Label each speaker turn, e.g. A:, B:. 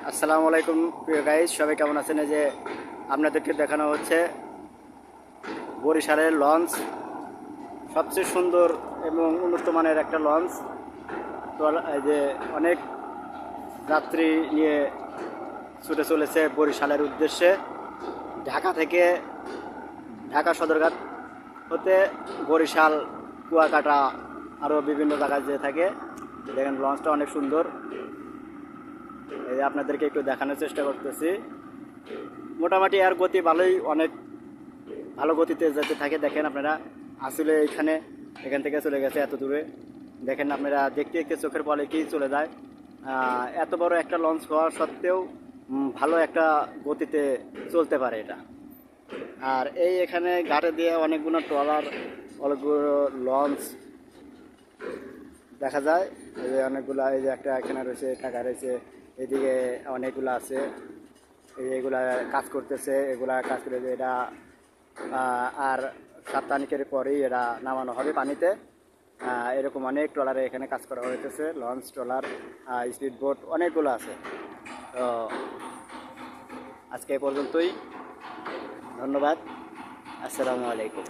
A: আসসালামু আলাইকুম প্রিয় গাইস, সবাই কেমন আছেন? এই যে আপনাদেরকে দেখানো হচ্ছে বরিশালের লঞ্চ, সবচেয়ে সুন্দর এবং উন্নত মানের একটা লঞ্চ। তো এই যে অনেক যাত্রী নিয়ে ছুটে চলেছে বরিশালের উদ্দেশ্যে। ঢাকা থেকে, ঢাকা সদরঘাট হতে বরিশাল, কুয়াকাটা আরও বিভিন্ন জায়গায় যেয়ে থাকে। দেখেন লঞ্চটা অনেক সুন্দর। এই যে আপনাদেরকে একটু দেখানোর চেষ্টা করতেছি। মোটামুটি আর গতি ভালোই, অনেক ভালো গতিতে যেতে থাকে। দেখেন আপনারা, আসলে এখান থেকে চলে গেছে এত দূরে। দেখেন আপনারা, দেখতে দেখতে চোখের পলকেই চলে যায়। এত বড় একটা লঞ্চ হওয়া সত্ত্বেও ভালো একটা গতিতে চলতে পারে এটা। আর এখানে ঘাটে দিয়ে অনেকগুলো ট্রলার, অনেকগুলো লঞ্চ দেখা যায়। এই যে অনেকগুলা, এই যে একটা এখানে রয়েছে, টাকা রয়েছে, এদিকে অনেকগুলো আছে। এগুলা কাজ করতেছে, এগুলা কাজ করে এটা আর সপ্তাহানিকের পরেই এরা নামানো হবে পানিতে। এরকম অনেক ট্রলারে এখানে কাজ করা হইতেছে, লঞ্চ, ট্রলার, স্পিড বোট অনেকগুলো আছে। তো আজকে এ পর্যন্তই, ধন্যবাদ, আসসালামু আলাইকুম।